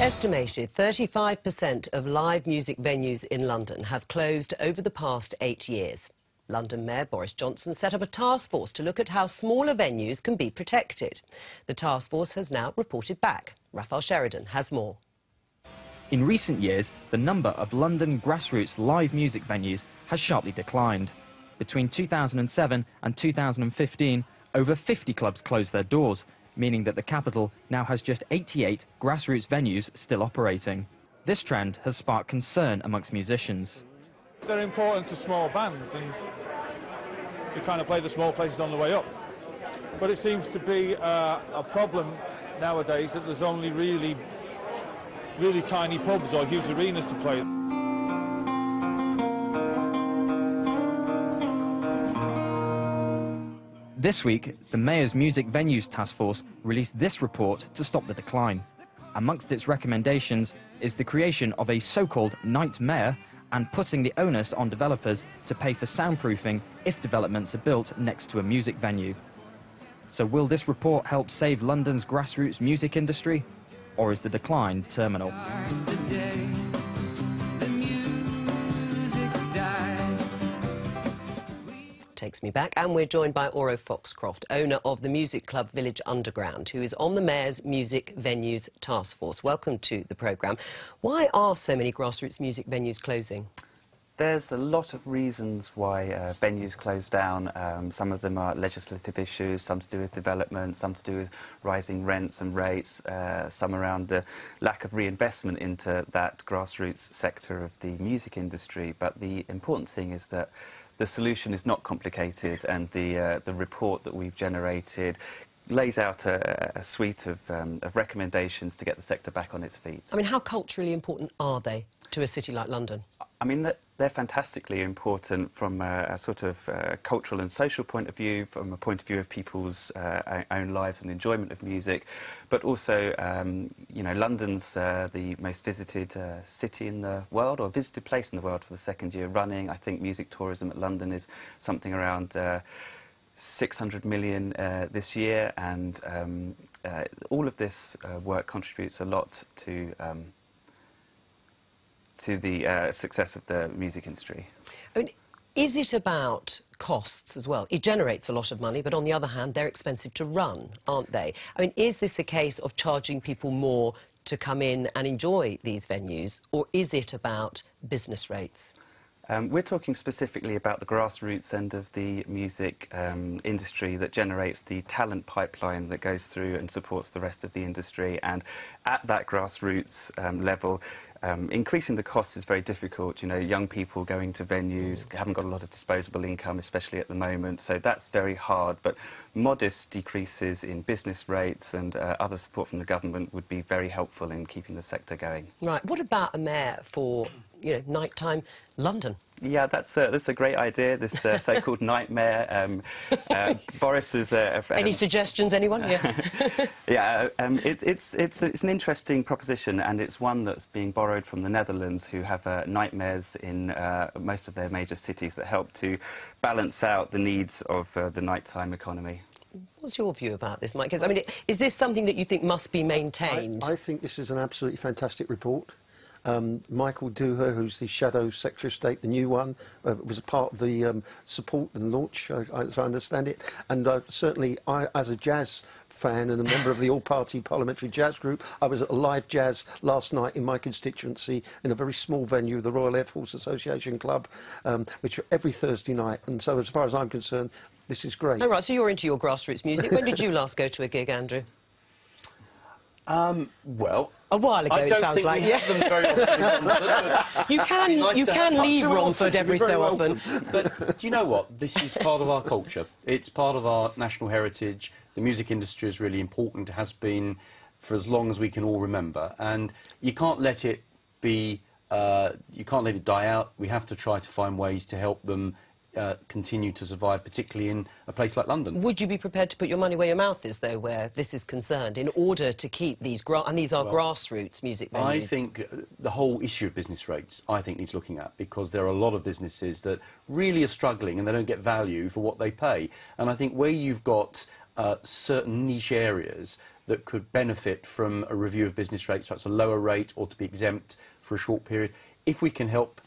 Estimated 35% of live music venues in London have closed over the past 8 years. London Mayor Boris Johnson set up a task force to look at how smaller venues can be protected. The task force has now reported back. Raphael Sheridan has more. In recent years, the number of London grassroots live music venues has sharply declined. Between 2007 and 2015, over 50 clubs closed their doors, meaning that the capital now has just 88 grassroots venues still operating. This trend has sparked concern amongst musicians. They're important to small bands, and you kind of play the small places on the way up. But it seems to be a problem nowadays that there's only really tiny pubs or huge arenas to play. This week, the Mayor's Music Venues Task Force released this report to stop the decline. Amongst its recommendations is the creation of a so-called night mayor and putting the onus on developers to pay for soundproofing if developments are built next to a music venue. So will this report help save London's grassroots music industry, or is the decline terminal? Takes me back, and we're joined by Oro Foxcroft, owner of the music club Village Underground, who is on the Mayor's Music Venues Task Force. Welcome to the programme. Why are so many grassroots music venues closing? There's a lot of reasons why venues close down. Some of them are legislative issues, some to do with development, some to do with rising rents and rates, some around the lack of reinvestment into that grassroots sector of the music industry. But the important thing is that the solution is not complicated, and the report that we've generated lays out a suite of recommendations to get the sector back on its feet. I mean, how culturally important are they to a city like London? I mean, they're fantastically important from a sort of cultural and social point of view, from a point of view of people's own lives and enjoyment of music, but also, you know, London's the most visited city in the world, or visited place in the world for the second year running. I think music tourism at London is something around 600 million this year, and all of this work contributes a lot to the success of the music industry. I mean, is it about costs as well? It generates a lot of money, but on the other hand, they're expensive to run, aren't they? I mean, is this a case of charging people more to come in and enjoy these venues, or is it about business rates? We're talking specifically about the grassroots end of the music industry that generates the talent pipeline that goes through and supports the rest of the industry. And at that grassroots level, increasing the cost is very difficult. You know, young people going to venues haven't got a lot of disposable income, especially at the moment, so that's very hard. But modest decreases in business rates and other support from the government would be very helpful in keeping the sector going. Right. What about a mayor for, you know, nighttime London? Yeah, that's a great idea, this so-called nightmare. Boris is... Any suggestions, anyone? Yeah, yeah, it's an interesting proposition, and it's one that's being borrowed from the Netherlands, who have nightmares in most of their major cities that help to balance out the needs of the nighttime economy. What's your view about this, Mike? I mean, is this something that you think must be maintained? I think this is an absolutely fantastic report. Michael Dooher, who's the Shadow Secretary of State, the new one, was a part of the support and launch, as I understand it. And certainly, as a jazz fan and a member of the all-party parliamentary jazz group, I was at a live jazz last night in my constituency in a very small venue, the Royal Air Force Association Club, which are every Thursday night. And so, as far as I'm concerned, this is great. Oh, right, so you're into your grassroots music. When did you last go to a gig, Andrew? Well, a while ago, it sounds like. Yeah. Them very often. You can leave Romford every so often. But do you know what? This is part of our culture. It's part of our national heritage. The music industry is really important. It has been for as long as we can all remember. And you can't let it be. You can't let it die out. We have to try to find ways to help them continue to survive, particularly in a place like London. Would you be prepared to put your money where your mouth is, though, where this is concerned, in order to keep these, and these are grassroots music venues? I think the whole issue of business rates, I think, needs looking at, because there are a lot of businesses that really are struggling and they don't get value for what they pay. And I think where you've got certain niche areas, that could benefit from a review of business rates, perhaps a lower rate or to be exempt for a short period. If we can help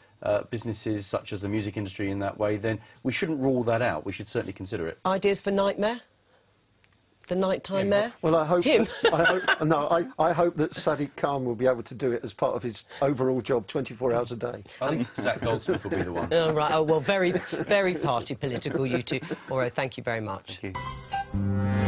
businesses such as the music industry in that way, then we shouldn't rule that out. We should certainly consider it. Ideas for Nightmare? The nighttime mayor? Well, I hope. Him? I hope that Sadiq Khan will be able to do it as part of his overall job, 24 hours a day. I think Zach Goldsmith will be the one. Oh, right. Oh, well, very, very party political, you two. All right, thank you very much. Thank you.